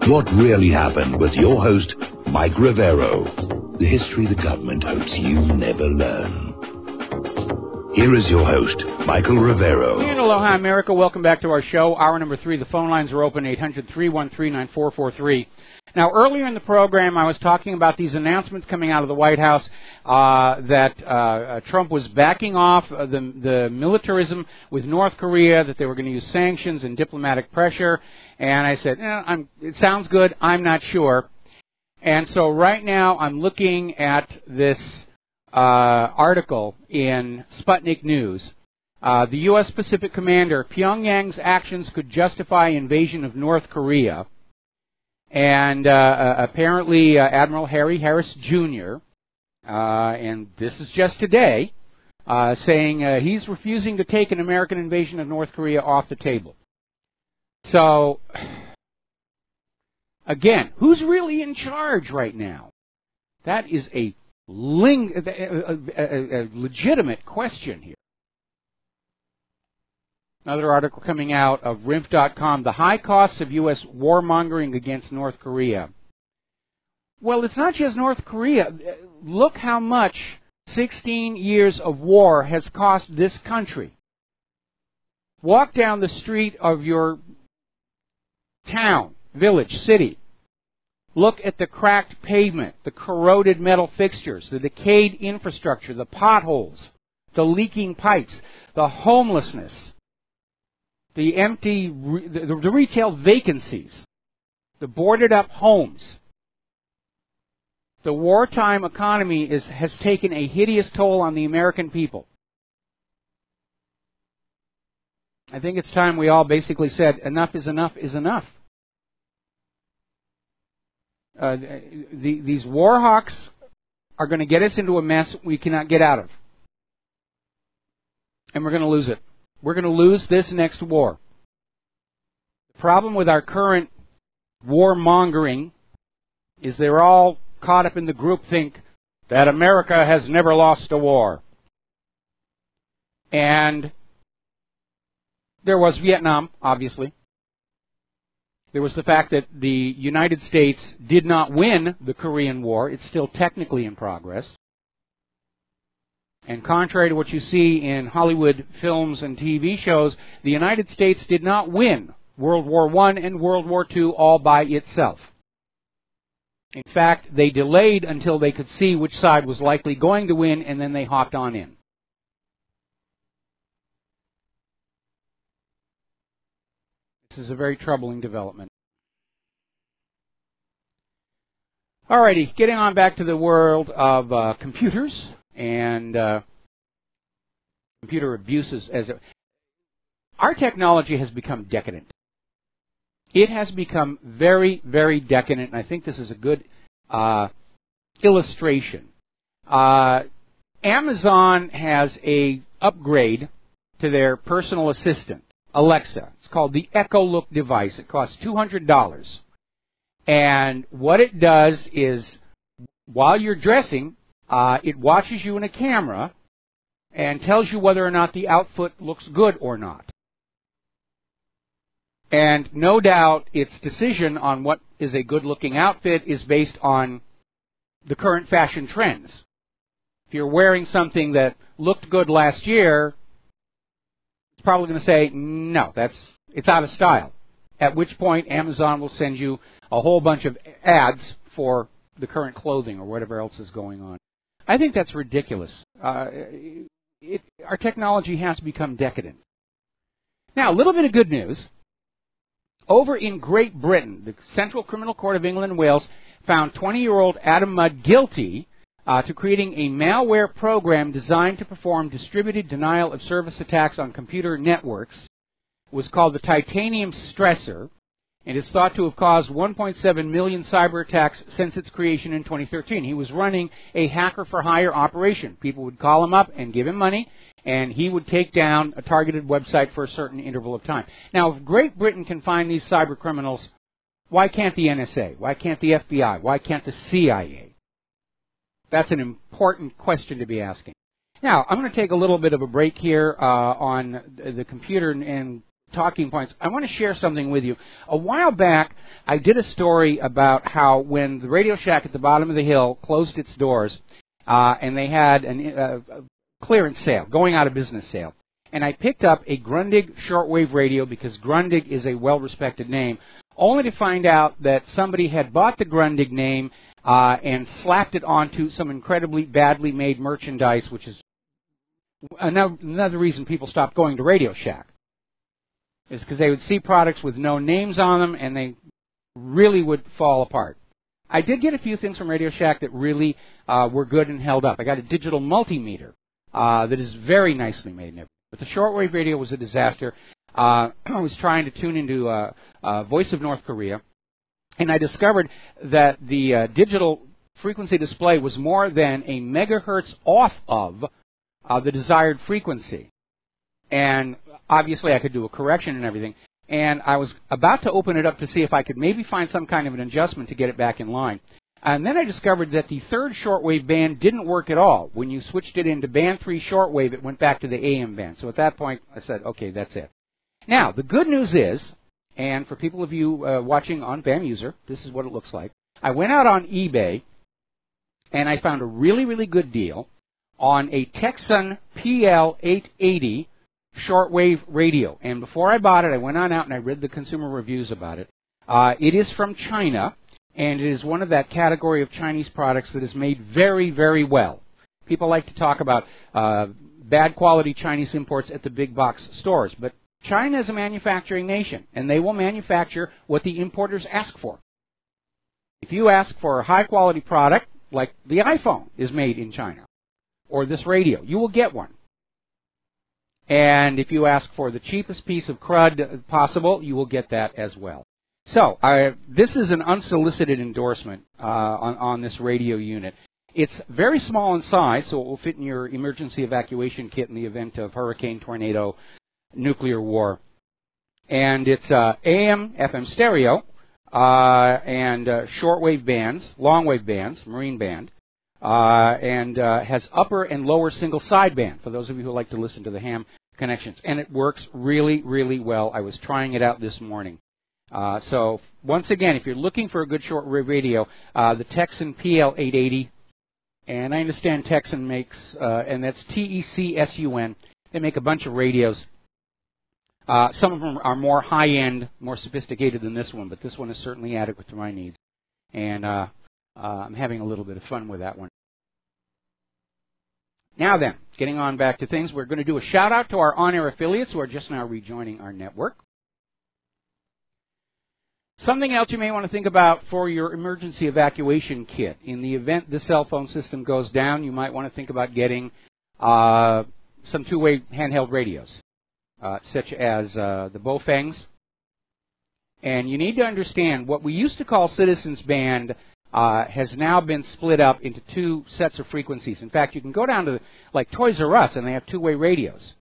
What really happened with your host, Mike Rivero. The history the government hopes you never learn. Here is your host, Michael Rivero. And aloha, America. Welcome back to our show. Hour number 3. The phone lines are open, 800-313-9443. Now, earlier in the program, I was talking about these announcements coming out of the White House that Trump was backing off the militarism with North Korea, that they were going to use sanctions and diplomatic pressure. And I said, it sounds good. I'm not sure. And so right now I'm looking at this article in Sputnik News. The U.S. Pacific Commander, Pyongyang's actions could justify invasion of North Korea. And apparently Admiral Harry Harris Jr., and this is just today, saying he's refusing to take an American invasion of North Korea off the table. So, again, who's really in charge right now? That is a legitimate question here. Another article coming out of RINF.com, the high costs of U.S. warmongering against North Korea. Well, it's not just North Korea. Look how much 16 years of war has cost this country. Walk down the street of your town, village, city. Look at the cracked pavement, the corroded metal fixtures, the decayed infrastructure, the potholes, the leaking pipes, the homelessness, the empty, the retail vacancies, the boarded up homes. The wartime economy has taken a hideous toll on the American people. I think it's time we all basically said, enough is enough is enough. These war hawks are going to get us into a mess we cannot get out of. And we're going to lose it. We're going to lose this next war. The problem with our current warmongering is they're all caught up in the groupthink that America has never lost a war. And there was Vietnam, obviously. There was the fact that the United States did not win the Korean War. It's still technically in progress. And contrary to what you see in Hollywood films and TV shows, the United States did not win World War I and World War II all by itself. In fact, they delayed until they could see which side was likely going to win, and then they hopped on in. This is a very troubling development. Alrighty, getting on back to the world of computers and computer abuses. Our technology has become decadent. It has become very, very decadent, and I think this is a good illustration. Amazon has an upgrade to their personal assistant, Alexa. It's called the Echo Look device. It costs $200. And what it does is, while you're dressing, it watches you in a camera and tells you whether or not the outfit looks good or not. And no doubt its decision on what is a good-looking outfit is based on the current fashion trends. If you're wearing something that looked good last year, it's probably going to say, no, it's out of style. At which point Amazon will send you a whole bunch of ads for the current clothing or whatever else is going on. I think that's ridiculous. Our technology has become decadent. Now, a little bit of good news. Over in Great Britain, the Central Criminal Court of England and Wales found 20-year-old Adam Mudd guilty to creating a malware program designed to perform distributed denial of service attacks on computer networks. It was called the Titanium Stressor, and is thought to have caused 1.7 million cyber attacks since its creation in 2013. He was running a hacker-for-hire operation. People would call him up and give him money, and he would take down a targeted website for a certain interval of time. Now, if Great Britain can find these cyber criminals, why can't the NSA? Why can't the FBI? Why can't the CIA? That's an important question to be asking. Now, I'm going to take a little bit of a break here on the computer and talking points, I want to share something with you. A while back, I did a story about how when the Radio Shack at the bottom of the hill closed its doors, and they had a clearance sale, going out of business sale. And I picked up a Grundig shortwave radio because Grundig is a well-respected name, only to find out that somebody had bought the Grundig name and slapped it onto some incredibly badly made merchandise, which is another reason people stopped going to Radio Shack, is because they would see products with no names on them and they really would fall apart. I did get a few things from Radio Shack that really were good and held up. I got a digital multimeter that is very nicely made and everything. But the shortwave radio was a disaster. I was trying to tune into Voice of North Korea, and I discovered that the digital frequency display was more than a megahertz off of the desired frequency. And obviously I could do a correction and everything. And I was about to open it up to see if I could maybe find some kind of an adjustment to get it back in line. And then I discovered that the third shortwave band didn't work at all. When you switched it into band 3 shortwave, it went back to the AM band. So at that point, I said, okay, that's it. Now, the good news is, and for people of you watching on BAM User, this is what it looks like. I went out on eBay, and I found a really, really good deal on a Texan PL880 shortwave radio. And before I bought it, I went on out and I read the consumer reviews about it. It is from China, and it is one of that category of Chinese products that is made very, very well. People like to talk about bad quality Chinese imports at the big box stores, but China is a manufacturing nation, and they will manufacture what the importers ask for. If you ask for a high-quality product, like the iPhone is made in China, or this radio, you will get one. And if you ask for the cheapest piece of crud possible, you will get that as well. So, this is an unsolicited endorsement on this radio unit. It's very small in size, so it will fit in your emergency evacuation kit in the event of hurricane, tornado, nuclear war. And it's AM, FM stereo, and shortwave bands, longwave bands, marine band, and has upper and lower single sideband, for those of you who like to listen to the ham connections. And it works really, really well. I was trying it out this morning. So, once again, if you're looking for a good shortwave radio, the Texan PL880, and I understand Texan makes, and that's T-E-C-S-U-N, they make a bunch of radios. Some of them are more high-end, more sophisticated than this one, but this one is certainly adequate to my needs. And I'm having a little bit of fun with that one. Now then, getting on back to things, we're going to do a shout-out to our on-air affiliates who are just now rejoining our network. Something else you may want to think about for your emergency evacuation kit. In the event the cell phone system goes down, you might want to think about getting some two-way handheld radios, such as the Bofengs. And you need to understand what we used to call Citizens Band has now been split up into two sets of frequencies. In fact, you can go down to like Toys R Us, and they have two-way radios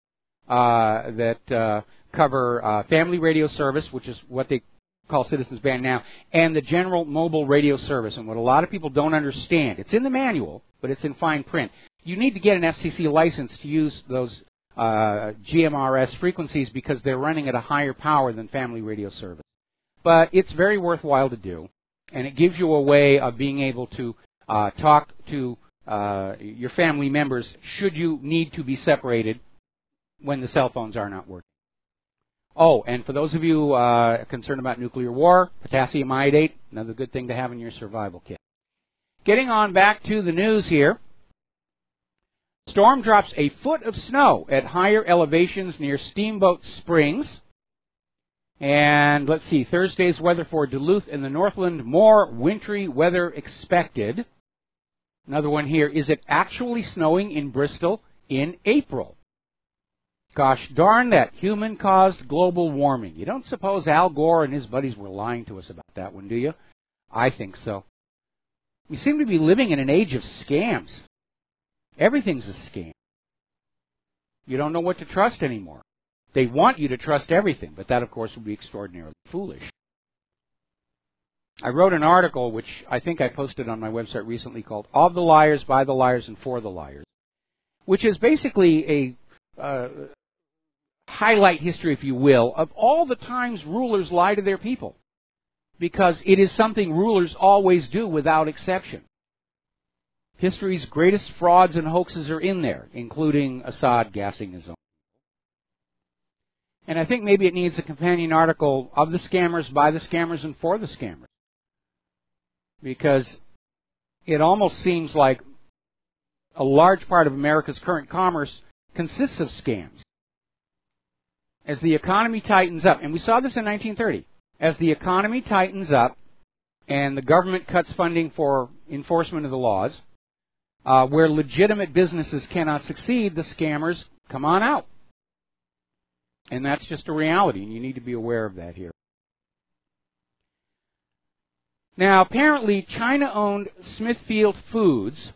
that cover family radio service, which is what they call Citizens Band now, and the general mobile radio service. And what a lot of people don't understand, it's in the manual, but it's in fine print. You need to get an FCC license to use those GMRS frequencies because they're running at a higher power than family radio service. But it's very worthwhile to do, and it gives you a way of being able to talk to your family members should you need to be separated when the cell phones are not working. Oh, and for those of you concerned about nuclear war, potassium iodate, another good thing to have in your survival kit. Getting on back to the news here. Storm drops a foot of snow at higher elevations near Steamboat Springs. And let's see, Thursday's weather for Duluth and the Northland, more wintry weather expected. Another one here, is it actually snowing in Bristol in April? Gosh darn that, human-caused global warming. You don't suppose Al Gore and his buddies were lying to us about that one, do you? I think so. We seem to be living in an age of scams. Everything's a scam. You don't know what to trust anymore. They want you to trust everything, but that, of course, would be extraordinarily foolish. I wrote an article, which I think I posted on my website recently, called Of the Liars, By the Liars, and For the Liars, which is basically a highlight history, if you will, of all the times rulers lie to their people, because it is something rulers always do without exception. History's greatest frauds and hoaxes are in there, including Assad gassing his own. And I think maybe it needs a companion article of the scammers, by the scammers, and for the scammers, because it almost seems like a large part of America's current commerce consists of scams. As the economy tightens up, and we saw this in 1930, as the economy tightens up and the government cuts funding for enforcement of the laws, where legitimate businesses cannot succeed, the scammers come on out. And that's just a reality, and you need to be aware of that here. Now, apparently, China-owned Smithfield Foods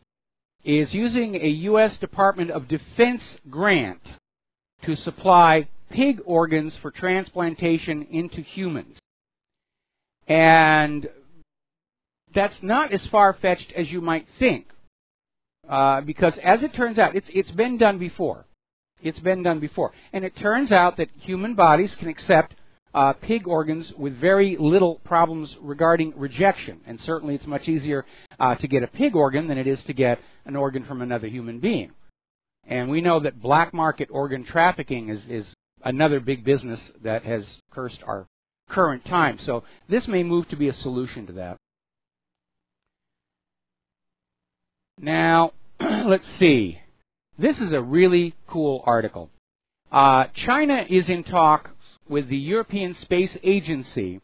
is using a U.S. Department of Defense grant to supply pig organs for transplantation into humans. And that's not as far-fetched as you might think, because as it turns out, it's been done before. It's been done before. And it turns out that human bodies can accept pig organs with very little problems regarding rejection. And certainly it's much easier to get a pig organ than it is to get an organ from another human being. And we know that black market organ trafficking is another big business that has cursed our current time. So this may move to be a solution to that. Now, let's see. This is a really cool article. China is in talks with the European Space Agency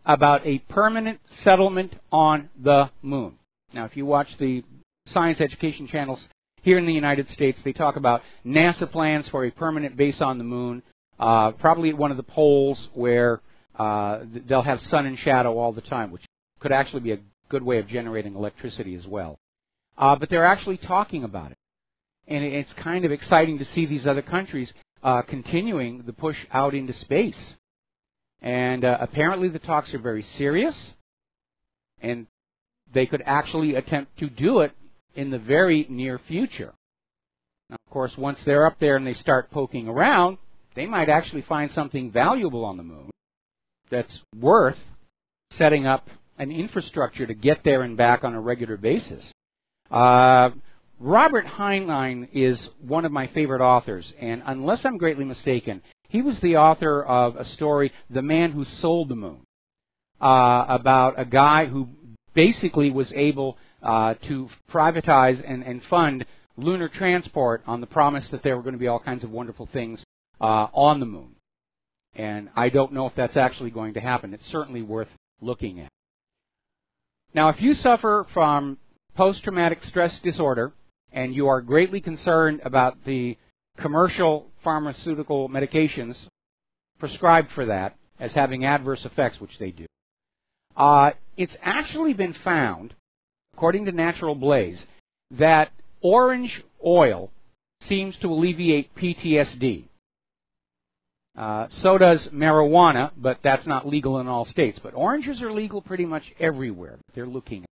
about a permanent settlement on the moon. Now, if you watch the science education channels here in the United States, they talk about NASA plans for a permanent base on the moon, probably at one of the poles where they'll have sun and shadow all the time, which could actually be a good way of generating electricity as well. But they're actually talking about it. And it's kind of exciting to see these other countries continuing the push out into space. And apparently the talks are very serious, and they could actually attempt to do it in the very near future. Now, of course, once they're up there and they start poking around, they might actually find something valuable on the moon that's worth setting up an infrastructure to get there and back on a regular basis. Robert Heinlein is one of my favorite authors, and unless I'm greatly mistaken, he was the author of a story, The Man Who Sold the Moon, about a guy who basically was able to privatize and fund lunar transport on the promise that there were going to be all kinds of wonderful things on the moon. And I don't know if that's actually going to happen. It's certainly worth looking at. Now, if you suffer from post-traumatic stress disorder, and you are greatly concerned about the commercial pharmaceutical medications prescribed for that as having adverse effects, which they do, it's actually been found, according to Natural Blaze, that orange oil seems to alleviate PTSD. So does marijuana, but that's not legal in all states. But oranges are legal pretty much everywhere. They're looking at.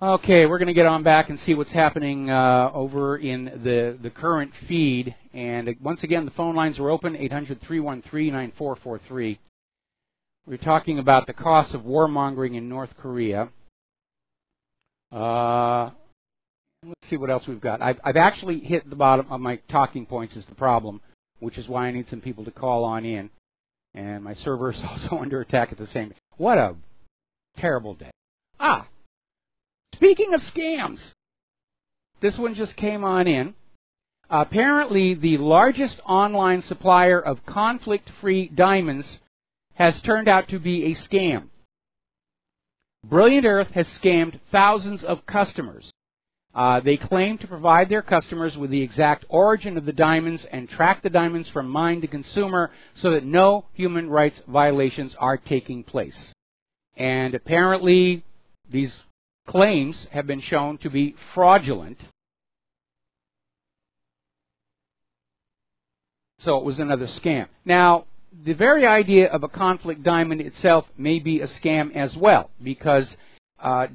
Okay, we're going to get on back and see what's happening over in the current feed. And once again, the phone lines are open, 800-313-9443. We're talking about the cost of warmongering in North Korea. Let's see what else we've got. I've actually hit the bottom of my talking points is the problem, which is why I need some people to call on in. And my server is also under attack at the same time. What a terrible day. Speaking of scams, this one just came on in. Apparently, the largest online supplier of conflict-free diamonds has turned out to be a scam. Brilliant Earth has scammed thousands of customers. They claim to provide their customers with the exact origin of the diamonds and track the diamonds from mine to consumer so that no human rights violations are taking place. And apparently, these claims have been shown to be fraudulent. So it was another scam. Now, the very idea of a conflict diamond itself may be a scam as well, because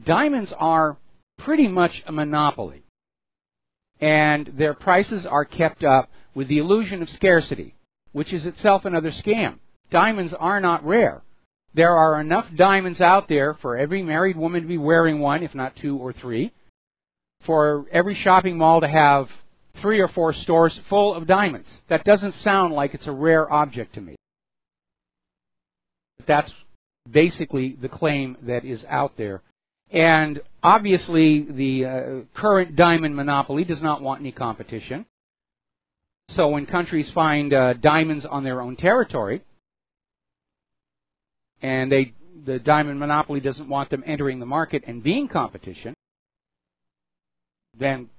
diamonds are pretty much a monopoly. And their prices are kept up with the illusion of scarcity, which is itself another scam. Diamonds are not rare. There are enough diamonds out there for every married woman to be wearing one, if not 2 or 3, for every shopping mall to have 3 or 4 stores full of diamonds. That doesn't sound like it's a rare object to me. But that's basically the claim that is out there. And obviously, the current diamond monopoly does not want any competition. So when countries find diamonds on their own territory, and the diamond monopoly doesn't want them entering the market and being competition, then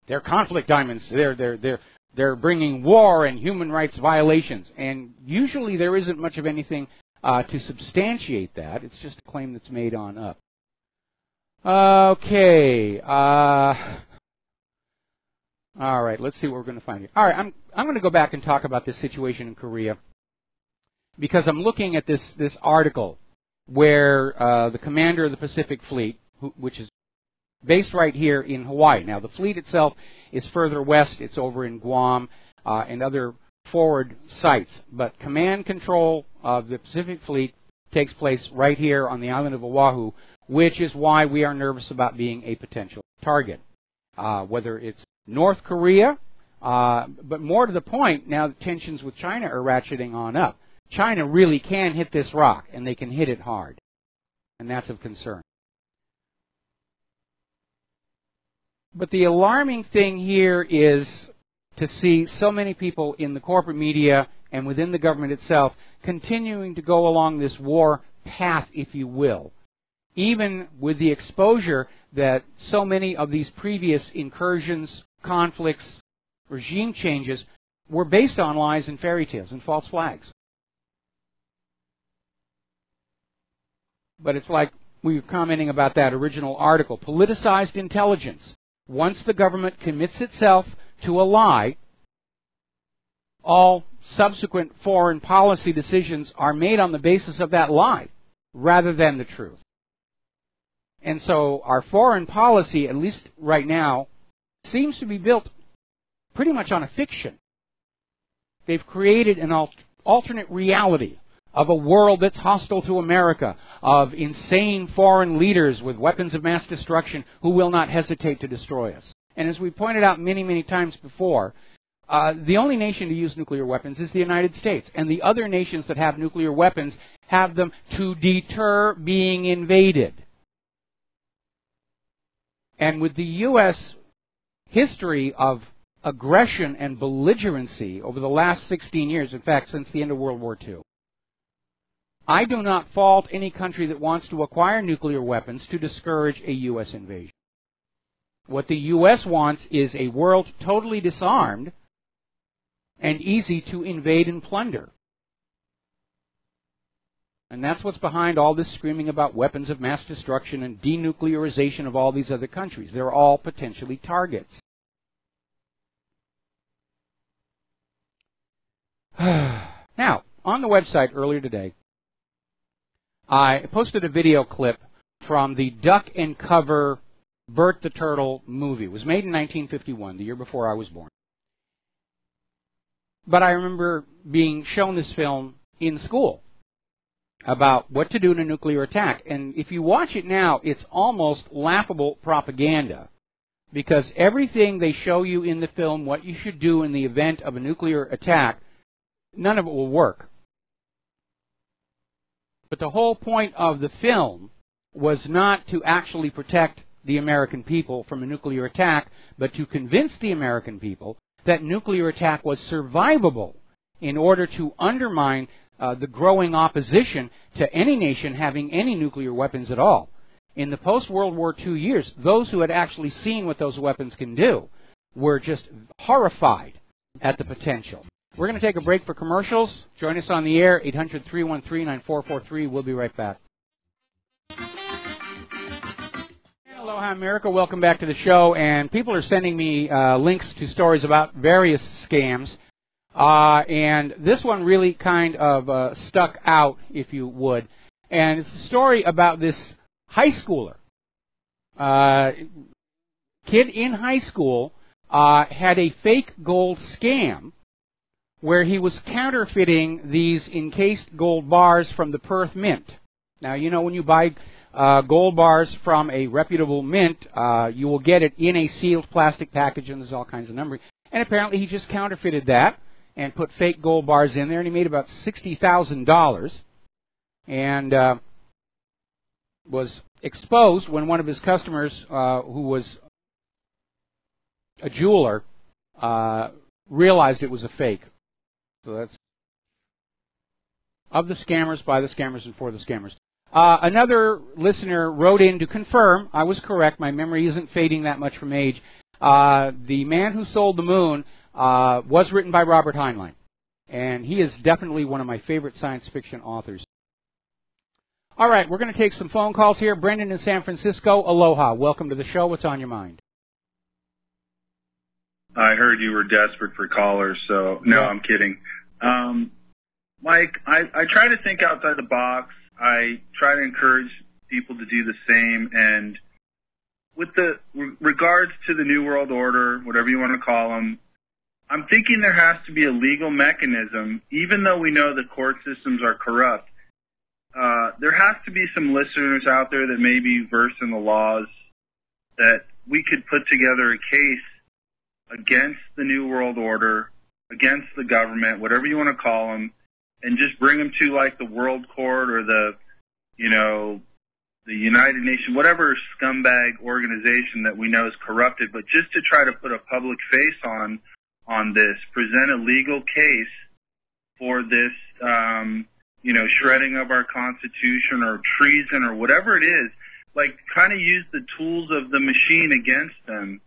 they're conflict diamonds. They're bringing war and human rights violations. And usually there isn't much of anything to substantiate that. It's just a claim that's made on up. Okay. All right. Let's see what we're going to find here. All right. I'm going to go back and talk about this situation in Korea, because I'm looking at this article where the commander of the Pacific Fleet, which is based right here in Hawaii. Now, the fleet itself is further west. It's over in Guam and other forward sites. But command control of the Pacific Fleet takes place right here on the island of Oahu, which is why we are nervous about being a potential target. Whether it's North Korea, but more to the point, now the tensions with China are ratcheting on up. China really can hit this rock, and they can hit it hard. And that's of concern. But the alarming thing here is to see so many people in the corporate media and within the government itself continuing to go along this war path, if you will, even with the exposure that so many of these previous incursions, conflicts, regime changes were based on lies and fairy tales and false flags. But it's like we were commenting about that original article, politicized intelligence. Once the government commits itself to a lie, all subsequent foreign policy decisions are made on the basis of that lie rather than the truth. And so our foreign policy, at least right now, seems to be built pretty much on a fiction. They've created an alternate reality of a world that's hostile to America, of insane foreign leaders with weapons of mass destruction who will not hesitate to destroy us. And as we pointed out many, many times before, the only nation to use nuclear weapons is the United States. And the other nations that have nuclear weapons have them to deter being invaded. And with the U.S. history of aggression and belligerency over the last 16 years, in fact, since the end of World War II, I do not fault any country that wants to acquire nuclear weapons to discourage a U.S. invasion. What the U.S. wants is a world totally disarmed and easy to invade and plunder. And that's what's behind all this screaming about weapons of mass destruction and denuclearization of all these other countries. They're all potentially targets. Now, on the website earlier today, I posted a video clip from the Duck and Cover Bert the Turtle movie. It was made in 1951, the year before I was born. But I remember being shown this film in school about what to do in a nuclear attack. And if you watch it now, it's almost laughable propaganda, because everything they show you in the film, what you should do in the event of a nuclear attack, none of it will work. But the whole point of the film was not to actually protect the American people from a nuclear attack, but to convince the American people that nuclear attack was survivable in order to undermine the growing opposition to any nation having any nuclear weapons at all. In the post-World War II years, those who had actually seen what those weapons can do were just horrified at the potential. We're going to take a break for commercials. Join us on the air, 800-313-9443. We'll be right back. Aloha, America. Welcome back to the show. And people are sending me links to stories about various scams. And this one really kind of stuck out, if you would. And it's a story about this high schooler. Kid in high school had a fake gold scam where he was counterfeiting these encased gold bars from the Perth Mint. Now, you know, when you buy gold bars from a reputable mint, you will get it in a sealed plastic package, and there's all kinds of numbering. And apparently he just counterfeited that and put fake gold bars in there, and he made about $60,000, and was exposed when one of his customers, who was a jeweler, realized it was a fake. So that's of the scammers, by the scammers, and for the scammers. Another listener wrote in to confirm I was correct. My memory isn't fading that much from age. The Man Who Sold the Moon was written by Robert Heinlein, and he is definitely one of my favorite science fiction authors. All right, we're going to take some phone calls here. Brendan in San Francisco, aloha. Welcome to the show. What's on your mind? I heard you were desperate for callers, so no, I'm kidding. Mike, I try to think outside the box. I try to encourage people to do the same. And with the regards to the New World Order, whatever you want to call them, I'm thinking there has to be a legal mechanism, even though we know the court systems are corrupt. There has to be some listeners out there that may be versed in the laws that we could put together a case against the New World Order, against the government, whatever you want to call them, and just bring them to like the World Court or the, you know, the United Nations, whatever scumbag organization that we know is corrupted, but just to try to put a public face on this, present a legal case for this, you know, shredding of our Constitution or treason or whatever it is, like kind of use the tools of the machine against them.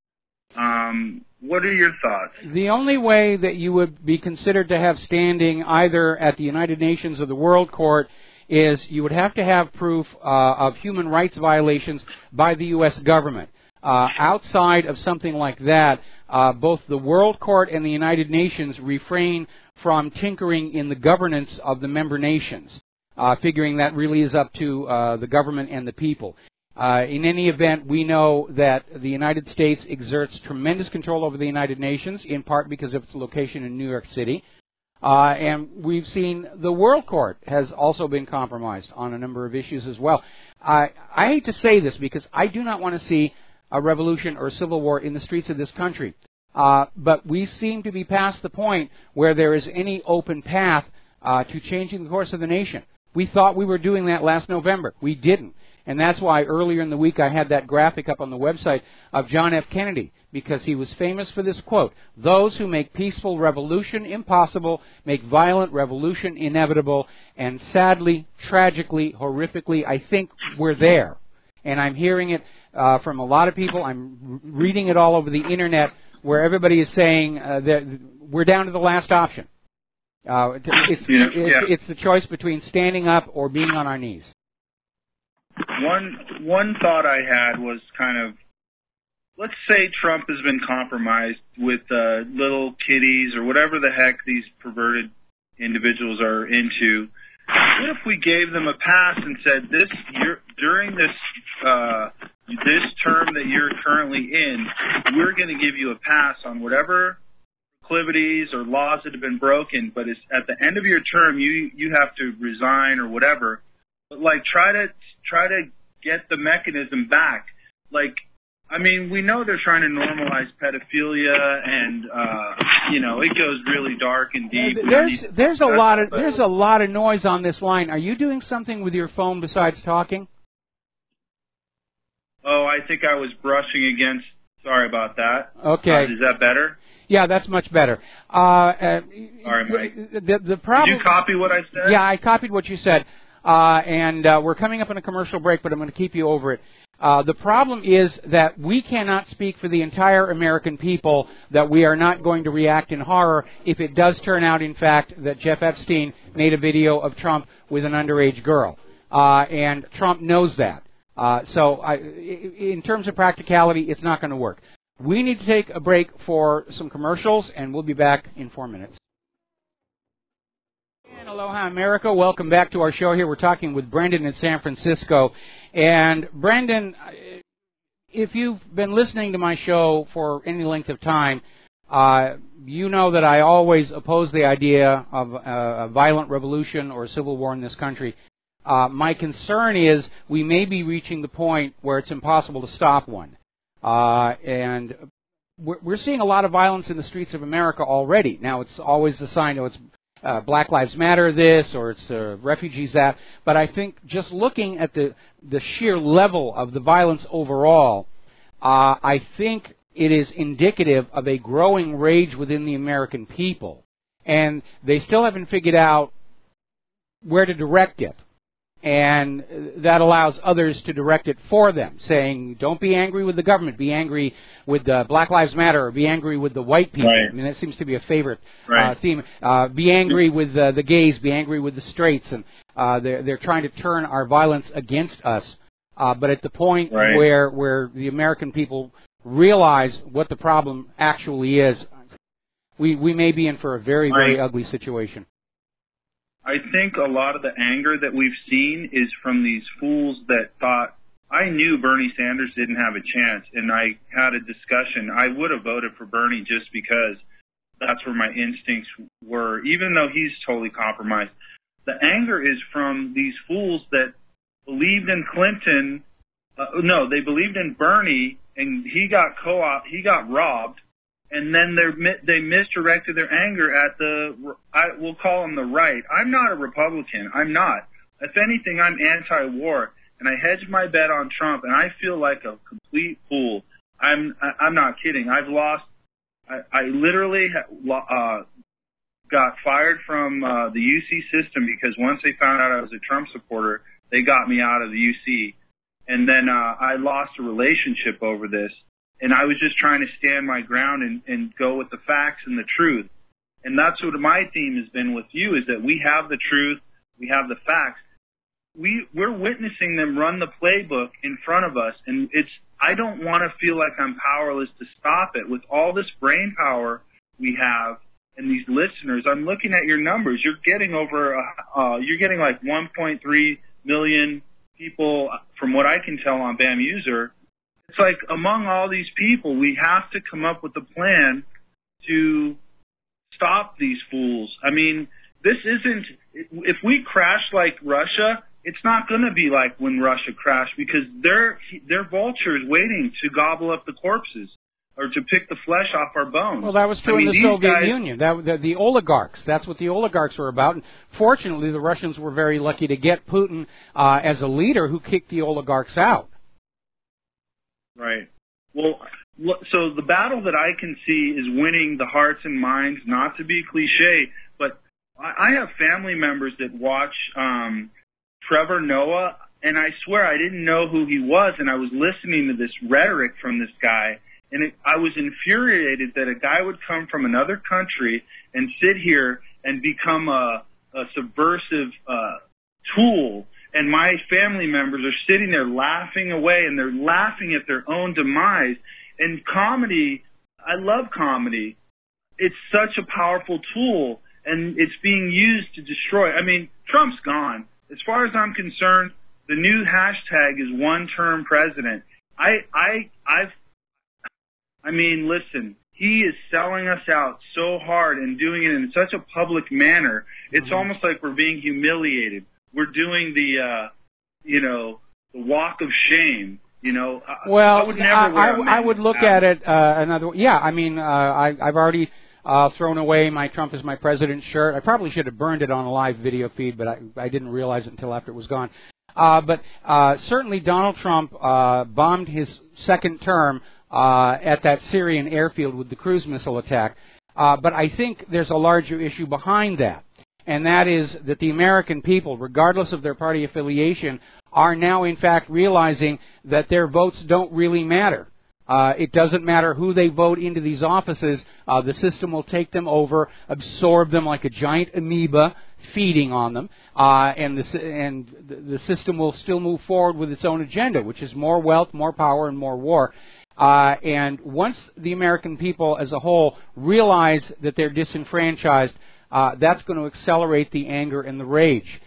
What are your thoughts? The only way that you would be considered to have standing either at the United Nations or the World Court is you would have to have proof of human rights violations by the U.S. government. Outside of something like that, both the World Court and the United Nations refrain from tinkering in the governance of the member nations, figuring that really is up to the government and the people. In any event, we know that the United States exerts tremendous control over the United Nations, in part because of its location in New York City. And we've seen the World Court has also been compromised on a number of issues as well. I hate to say this because I do not want to see a revolution or a civil war in the streets of this country. But we seem to be past the point where there is any open path to changing the course of the nation. We thought we were doing that last November. We didn't. And that's why earlier in the week I had that graphic up on the website of John F. Kennedy, because he was famous for this quote: "Those who make peaceful revolution impossible make violent revolution inevitable." And sadly, tragically, horrifically, I think we're there. And I'm hearing it from a lot of people. I'm reading it all over the Internet, where everybody is saying that we're down to the last option. It's the choice between standing up or being on our knees. One thought I had was kind of, let's say Trump has been compromised with little kiddies or whatever the heck these perverted individuals are into. What if we gave them a pass and said, during this term that you're currently in, we're going to give you a pass on whatever proclivities or laws that have been broken, but it's at the end of your term you have to resign or whatever. But like try to get the mechanism back. Like, I mean, we know they're trying to normalize pedophilia, and you know, it goes really dark and deep. There's a lot of noise on this line. Are you doing something with your phone besides talking? Oh, I think I was brushing against. Sorry about that. Okay. Is that better? Yeah, that's much better. All right, Mike. The problem. Did you copy what I said? Yeah, I copied what you said. And we're coming up on a commercial break, but I'm going to keep you over it. The problem is that we cannot speak for the entire American people that we are not going to react in horror if it does turn out, in fact, that Jeff Epstein made a video of Trump with an underage girl. And Trump knows that. So in terms of practicality, it's not going to work. We need to take a break for some commercials, and we'll be back in 4 minutes. Aloha, America. Welcome back to our show here. We're talking with Brendan in San Francisco. And Brendan, if you've been listening to my show for any length of time, You know that I always oppose the idea of a violent revolution or civil war in this country. My concern is we may be reaching the point where it's impossible to stop one. And we're seeing a lot of violence in the streets of America already. Now, it's always a sign, it's Black Lives Matter this, or it's refugees that. But I think just looking at the sheer level of the violence overall, I think it is indicative of a growing rage within the American people. And they still haven't figured out where to direct it. And that allows others to direct it for them, saying, don't be angry with the government, be angry with Black Lives Matter, or be angry with the white people. Right. I mean, that seems to be a favorite theme. Be angry with the gays, be angry with the straights, and they're trying to turn our violence against us. But at the point where the American people realize what the problem actually is, we may be in for a very, very ugly situation. I think a lot of the anger that we've seen is from these fools that thought, I knew Bernie Sanders didn't have a chance, and I had a discussion. I would have voted for Bernie just because that's where my instincts were, even though he's totally compromised. The anger is from these fools that believed in Clinton. No, they believed in Bernie, and he got robbed. And then they misdirected their anger at we'll call them the right. I'm not a Republican. I'm not. If anything, I'm anti-war. And I hedged my bet on Trump, and I feel like a complete fool. I'm not kidding. I've lost. I literally got fired from the UC system because once they found out I was a Trump supporter, they got me out of the UC. And then I lost a relationship over this. And I was just trying to stand my ground and go with the facts and the truth. And that's what my theme has been with you, is that we have the truth, we have the facts. We're witnessing them run the playbook in front of us, and I don't want to feel like I'm powerless to stop it. With all this brain power we have and these listeners, I'm looking at your numbers. You're getting like 1.3 million people, from what I can tell on BAM User. It's like among all these people, we have to come up with a plan to stop these fools. I mean, this isn't, if we crash like Russia, it's not going to be like when Russia crashed, because they're vultures waiting to gobble up the corpses or to pick the flesh off our bones. Well, that was true in the Soviet Union. The oligarchs, that's what the oligarchs were about. And fortunately, the Russians were very lucky to get Putin as a leader who kicked the oligarchs out. Right. Well, so the battle that I can see is winning the hearts and minds, not to be cliche, but I have family members that watch Trevor Noah, and I swear I didn't know who he was, and I was listening to this rhetoric from this guy, and I was infuriated that a guy would come from another country and sit here and become a subversive tool. And my family members are sitting there laughing away, and they're laughing at their own demise. And comedy, I love comedy. It's such a powerful tool, and it's being used to destroy. I mean, Trump's gone. As far as I'm concerned, the new hashtag is one-term president. I mean, listen, he is selling us out so hard and doing it in such a public manner. It's almost like we're being humiliated. We're doing the walk of shame. Well, I would never wear I would look at it another. Yeah, I mean, I've already thrown away my Trump is my president shirt. I probably should have burned it on a live video feed, but I didn't realize it until after it was gone. But certainly Donald Trump bombed his second term at that Syrian airfield with the cruise missile attack. But I think there's a larger issue behind that. And that is that the American people, regardless of their party affiliation, are now in fact realizing that their votes don't really matter. It doesn't matter who they vote into these offices. The system will take them over, absorb them like a giant amoeba, feeding on them, and the system will still move forward with its own agenda, which is more wealth, more power, and more war. And once the American people as a whole realize that they're disenfranchised, that's going to accelerate the anger and the rage,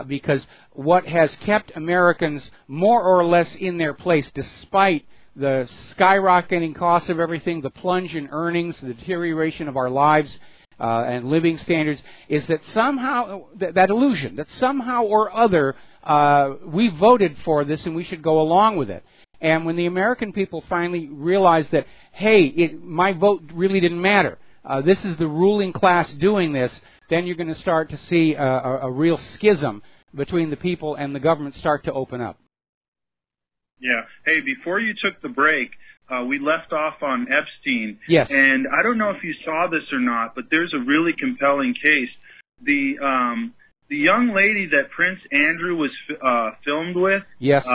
because what has kept Americans more or less in their place, despite the skyrocketing cost of everything, the plunge in earnings, the deterioration of our lives and living standards, is that somehow, that illusion, that somehow or other we voted for this and we should go along with it. And when the American people finally realized that, hey, my vote really didn't matter, this is the ruling class doing this, then you're going to start to see a real schism between the people and the government start to open up. Yeah. Hey, before you took the break, we left off on Epstein. Yes. And I don't know if you saw this or not, but there's a really compelling case. The young lady that Prince Andrew was filmed with, yes,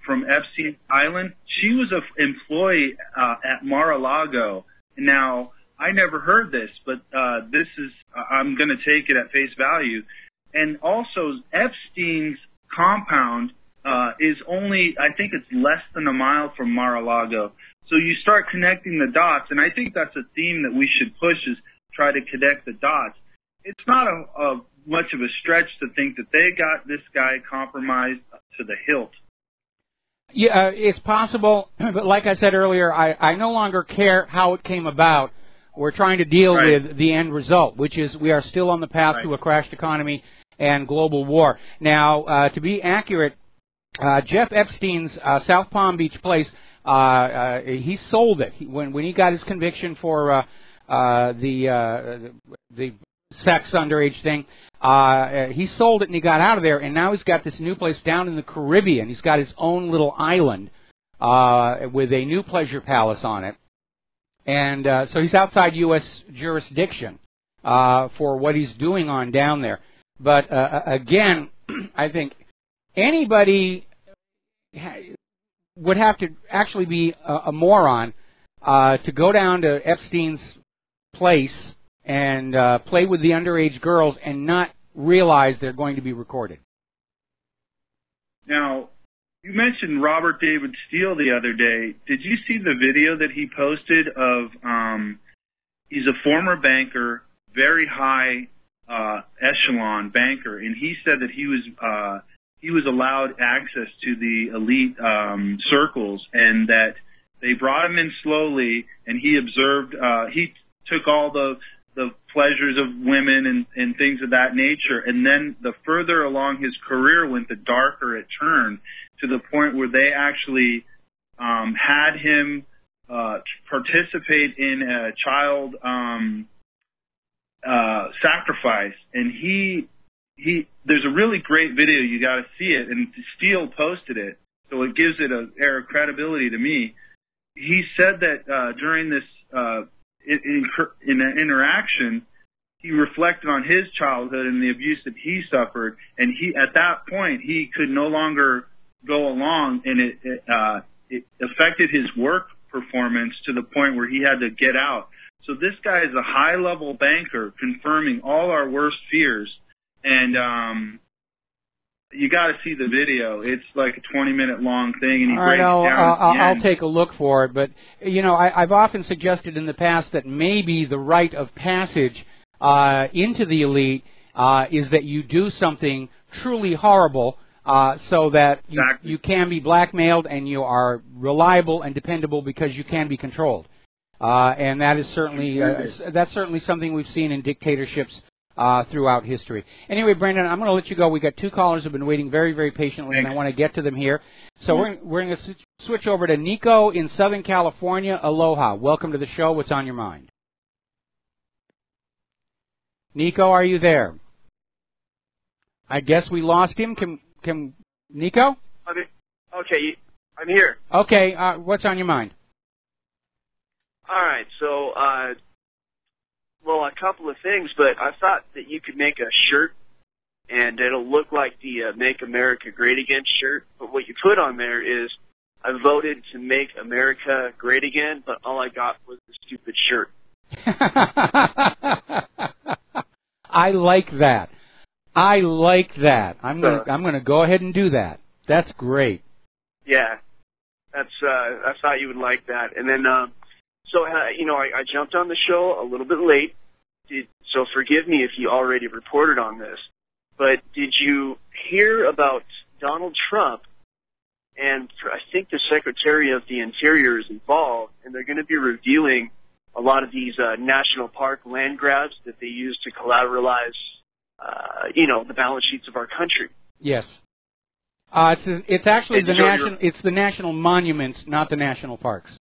from Epstein Island, she was an employee at Mar-a-Lago. Now, I never heard this, but this is, I'm going to take it at face value. And also, Epstein's compound is only, I think it's less than a mile from Mar-a-Lago. So you start connecting the dots, and I think that's a theme that we should push, is try to connect the dots. It's not much of a stretch to think that they got this guy compromised to the hilt. Yeah, it's possible, but like I said earlier, I no longer care how it came about. We're trying to deal with the end result, which is we are still on the path to a crashed economy and global war. Now, to be accurate, Jeff Epstein's South Palm Beach place, he sold it. When he got his conviction for the sex underage thing, he sold it and he got out of there, and now he's got this new place down in the Caribbean. He's got his own little island with a new pleasure palace on it. And so he's outside U.S. jurisdiction for what he's doing on down there. But again, I think anybody would have to actually be a moron to go down to Epstein's place and play with the underage girls and not realize they're going to be recorded. Now, you mentioned Robert David Steele the other day. Did you see the video that he posted of, he's a former banker, very high echelon banker, and he said that he was allowed access to the elite circles, and that they brought him in slowly, and he observed, he took all the pleasures of women and things of that nature, and then the further along his career went, the darker it turned, to the point where they actually had him participate in a child sacrifice. And there's a really great video, you got to see it, and Steele posted it, so it gives it an air of credibility to me. He said that during this in an interaction, he reflected on his childhood and the abuse that he suffered, and at that point he could no longer go along, and it affected his work performance to the point where he had to get out. So this guy is a high-level banker confirming all our worst fears, and you got to see the video. It's like a 20-minute long thing, and he breaks it down at the end. I'll take a look for it, but you know, I've often suggested in the past that maybe the rite of passage into the elite is that you do something truly horrible, so that you can be blackmailed and you are reliable and dependable because you can be controlled. And that is certainly that's certainly something we've seen in dictatorships throughout history. Anyway, Brendan, I'm going to let you go. We've got two callers who have been waiting very, very patiently, and I want to get to them here. So we're going to switch over to Nico in Southern California. Aloha. Welcome to the show. What's on your mind? Nico, are you I guess we lost him. Can Nico? Okay, I'm here. Okay, what's on your mind? All right, so, well, a couple of things, but I thought that you could make a shirt, and it'll look like the Make America Great Again shirt, but what you put on there is, I voted to make America great again, but all I got was the stupid shirt. I like that. I like that. I'm gonna go ahead and do that. That's great. Yeah, I thought you would like that. And then, so you know, I jumped on the show a little bit late, so forgive me if you already reported on this. But did you hear about Donald Trump and I think the Secretary of the Interior is involved, and they're going to be reviewing a lot of these national park land grabs that they use to collateralize, the balance sheets of our country. Yes. It's actually the national monuments, not the national parks.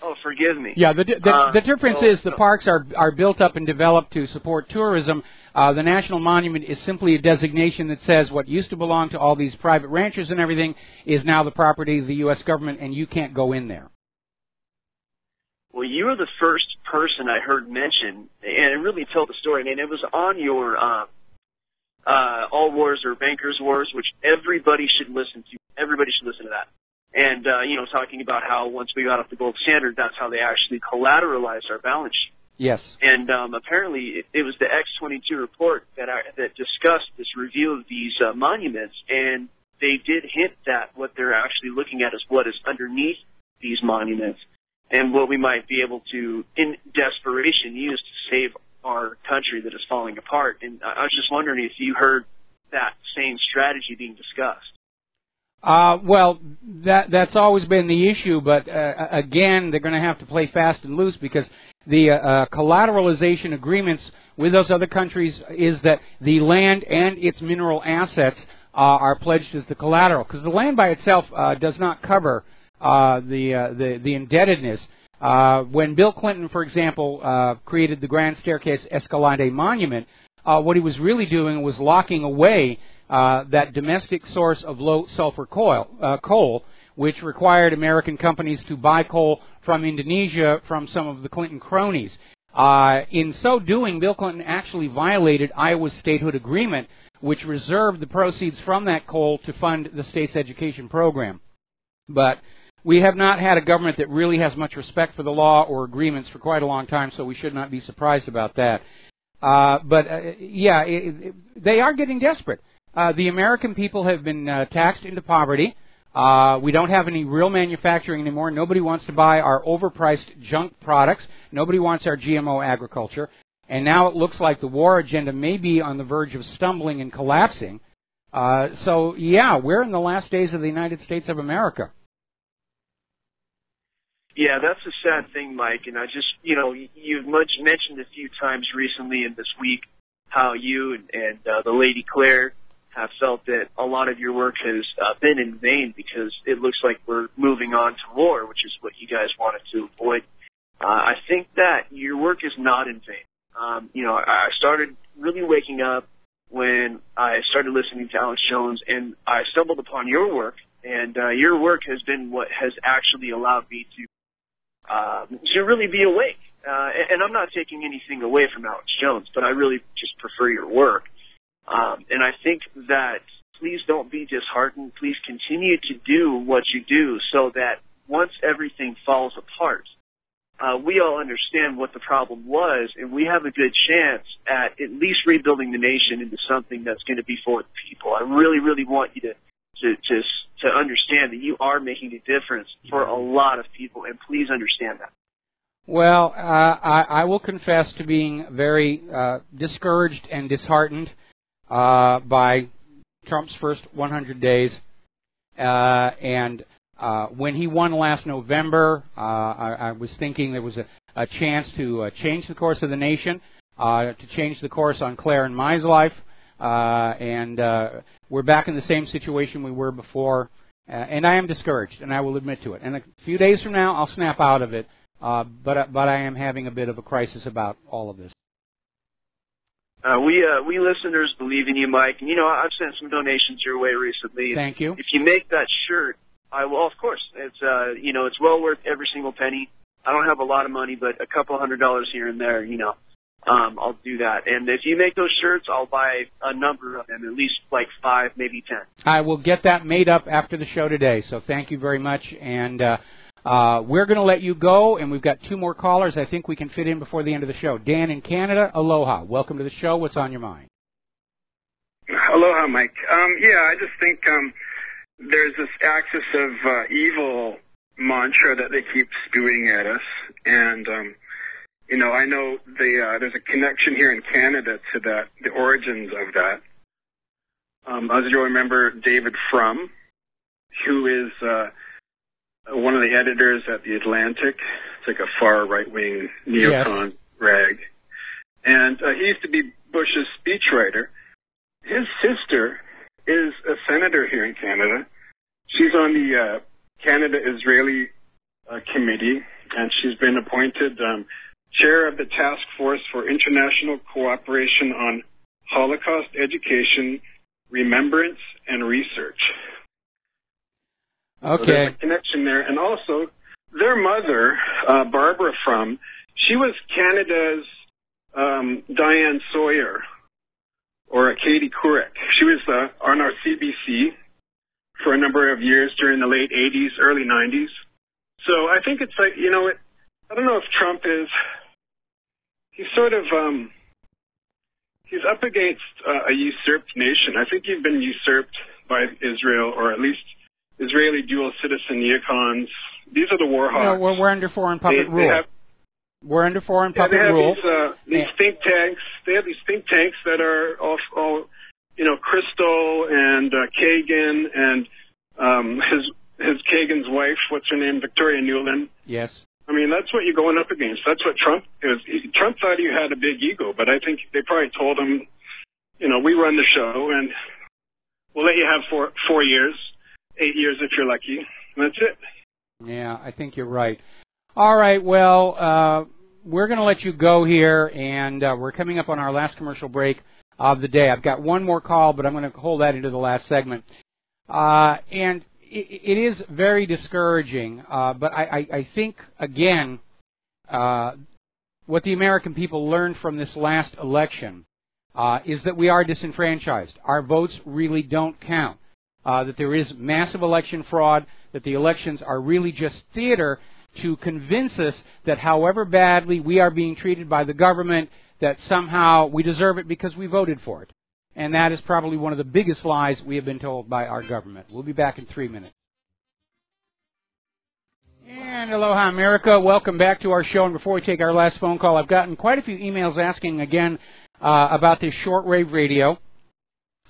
Oh, forgive me. Yeah, the difference is the parks are built up and developed to support tourism. The national monument is simply a designation that says what used to belong to all these private ranchers and everything is now the property of the U.S. government, and you can't go in there. Well, you were the first person I heard mention, and really tell the story. I mean, it was on your All Wars or Bankers Wars, which everybody should listen to. Everybody should listen to that. And, talking about how once we got off the gold standard, that's how they actually collateralized our balance sheet. Yes. And apparently it was the X-22 report that discussed this review of these monuments, and they did hint that what they're actually looking at is what is underneath these monuments and what we might be able to, in desperation, use to save our country that is falling apart. And I was just wondering if you heard that same strategy being discussed. Well, that's always been the issue, but again, they're going to have to play fast and loose because the collateralization agreements with those other countries is that the land and its mineral assets are pledged as the collateral, because the land by itself does not cover the indebtedness. When Bill Clinton, for example, created the Grand Staircase Escalade Monument, what he was really doing was locking away that domestic source of low sulfur coal, which required American companies to buy coal from Indonesia from some of the Clinton cronies. In so doing, Bill Clinton actually violated Iowa's statehood agreement, which reserved the proceeds from that coal to fund the state's education program. But we have not had a government that really has much respect for the law or agreements for quite a long time, so we should not be surprised about that. They are getting desperate. The American people have been taxed into poverty. We don't have any real manufacturing anymore. Nobody wants to buy our overpriced junk products. Nobody wants our GMO agriculture. And now it looks like the war agenda may be on the verge of stumbling and collapsing. We're in the last days of the United States of America. Yeah, that's a sad thing, Mike. And I just, you've mentioned a few times recently in this week how you and the Lady Claire have felt that a lot of your work has been in vain because it looks like we're moving on to war, which is what you guys wanted to avoid. I think that your work is not in vain. I started really waking up when I started listening to Alex Jones, and I stumbled upon your work, and your work has been what has actually allowed me to really be awake. And I'm not taking anything away from Alex Jones, but I really just prefer your work. And I think that please don't be disheartened. Please continue to do what you do so that once everything falls apart, we all understand what the problem was, and we have a good chance at least rebuilding the nation into something that's going to be for the people. I really, really want you to understand that you are making a difference for a lot of people, and please understand that. Well, I will confess to being very discouraged and disheartened by Trump's first 100 days. When he won last November, I was thinking there was a chance to change the course of the nation, to change the course on Claire and my life, and we're back in the same situation we were before, and I am discouraged, and I will admit to it. And a few days from now, I'll snap out of it, but I am having a bit of a crisis about all of this. We listeners believe in you, Mike, and I've sent some donations your way recently. Thank you. If you make that shirt, I will, of course. It's it's well worth every single penny. I don't have a lot of money, but a couple $100 here and there, I'll do that. And if you make those shirts, I'll buy a number of them, at least like 5, maybe 10. I will get that made up after the show today. So thank you very much, and we're going to let you go, and we've got 2 more callers I think we can fit in before the end of the show. Dan in Canada, aloha. Welcome to the show. What's on your mind? Aloha, Mike. I just think there's this axis of evil mantra that they keep spewing at us, and I know there's a connection here in Canada to that, the origins of that. As you'll remember, David Frum, who is one of the editors at The Atlantic. It's like a far right-wing neocon rag. And he used to be Bush's speechwriter. His sister is a senator here in Canada. She's on the Canada-Israeli committee, and she's been appointed chair of the Task Force for International Cooperation on Holocaust Education, Remembrance, and Research. Okay. So there's a connection there. And also, their mother, Barbara Frum, she was Canada's Diane Sawyer, or Katie Couric. She was on our CBC for a number of years during the late 80s, early 90s. So I think it's like, you know, I don't know if Trump is, he's sort of, he's up against a usurped nation. I think he's been usurped by Israel, or at least Israeli dual citizen neocons. These are the war hawks. No, we're under foreign puppet rule. We're under foreign puppet rule. These think tanks. They have these think tanks that are all you know, Crystal and Kagan and his Kagan's wife. What's her name? Victoria Nuland. Yes. I mean, that's what you're going up against. That's what Trump is. Trump thought he had a big ego, but I think they probably told him, you know, we run the show and we'll let you have 4 years, 8 years if you're lucky. And that's it. Yeah, I think you're right. All right, well, we're going to let you go here, and we're coming up on our last commercial break of the day. I've got one more call, but I'm going to hold that into the last segment. And it is very discouraging, but I think, again, what the American people learned from this last election is that we are disenfranchised. Our votes really don't count, that there is massive election fraud, that the elections are really just theater to convince us that however badly we are being treated by the government, that somehow we deserve it because we voted for it. And that is probably one of the biggest lies we have been told by our government. We'll be back in 3 minutes. And aloha, America. Welcome back to our show. And before we take our last phone call, I've gotten quite a few emails asking again about this shortwave radio.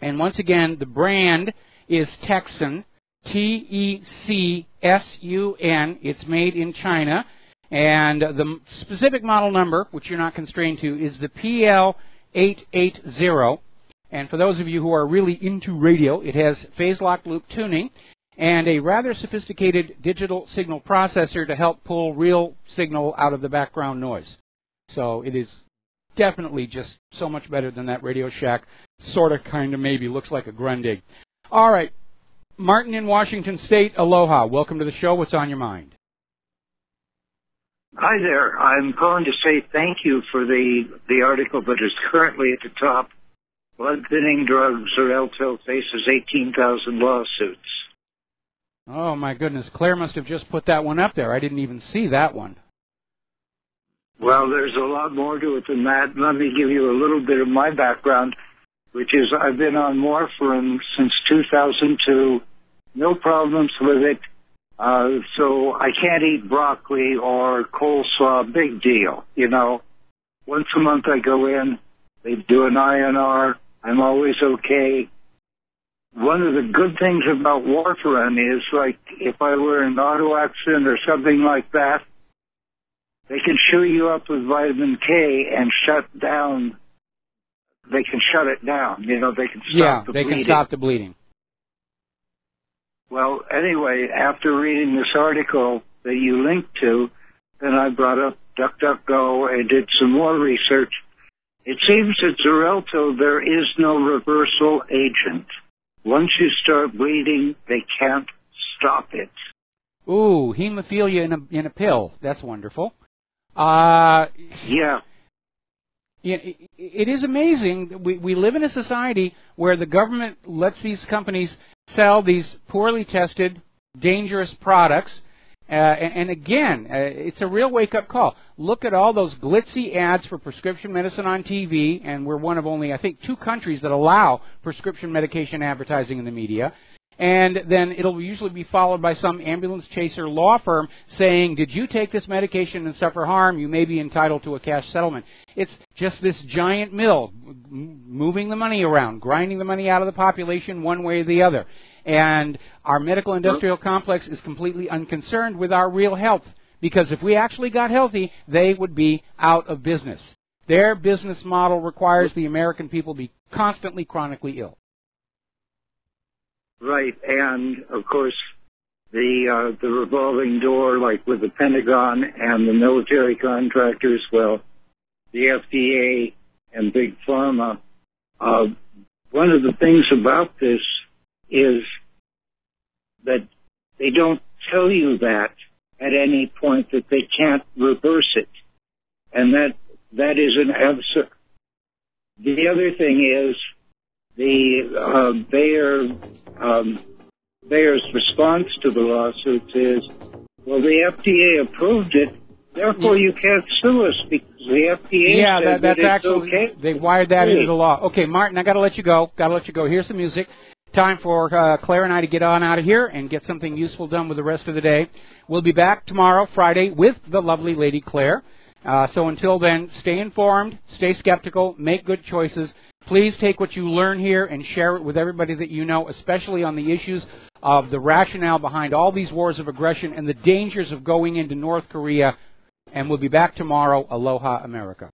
And once again, the brand is Texan, T-E-C-S-U-N. It's made in China. And the specific model number, which you're not constrained to, is the PL880. And for those of you who are really into radio, it has phase-locked loop tuning and a rather sophisticated digital signal processor to help pull real signal out of the background noise. So it is definitely just so much better than that Radio Shack, sort of, kind of, maybe looks like a Grundig. All right, Martin in Washington State, aloha. Welcome to the show. What's on your mind? Hi there. I'm calling to say thank you for the article that is currently at the top. Blood thinning drugs, Xarelto faces 18,000 lawsuits. Oh, my goodness. Claire must have just put that one up there. I didn't even see that one. Well, there's a lot more to it than that. Let me give you a little bit of my background, which is I've been on warfarin since 2002. No problems with it. So I can't eat broccoli or coleslaw. Big deal, you know. Once a month I go in. They do an INR. I'm always okay. One of the good things about warfarin is, like, if I were in an auto accident or something like that, they can chew you up with vitamin K and shut down. They can shut it down. You know, they can stop the bleeding. Yeah, they can stop the bleeding. Well, anyway, after reading this article that you linked to, then I brought up DuckDuckGo and did some more research. It seems that Xarelto, there is no reversal agent. Once you start bleeding, they can't stop it. Ooh, hemophilia in a pill. That's wonderful. Yeah. It is amazing. We live in a society where the government lets these companies sell these poorly tested, dangerous products. And again, it's a real wake-up call. Look at all those glitzy ads for prescription medicine on TV, and we're one of only, I think, 2 countries that allow prescription medication advertising in the media. And then it'll usually be followed by some ambulance chaser law firm saying, did you take this medication and suffer harm? You may be entitled to a cash settlement. It's just this giant mill moving the money around, grinding the money out of the population one way or the other. And our medical industrial complex is completely unconcerned with our real health, because if we actually got healthy, they would be out of business. Their business model requires the American people be constantly chronically ill. Right, and of course, the revolving door, like with the Pentagon and the military contractors, well, the FDA and Big Pharma. One of the things about this is that they don't tell you that at any point, that they can't reverse it, and that is an absurd. The other thing is the Bayer's response to the lawsuits is, well, the FDA approved it, therefore you can't sue us because the FDA said that's it's actually okay. They wired that into the law. Okay, Martin, I got to let you go. Here's some music. Time for Claire and I to get on out of here and get something useful done with the rest of the day. We'll be back tomorrow, Friday, with the lovely Lady Claire. So until then, stay informed, stay skeptical, make good choices. Please take what you learn here and share it with everybody that you know, especially on the issues of the rationale behind all these wars of aggression and the dangers of going into North Korea. And we'll be back tomorrow. Aloha, America.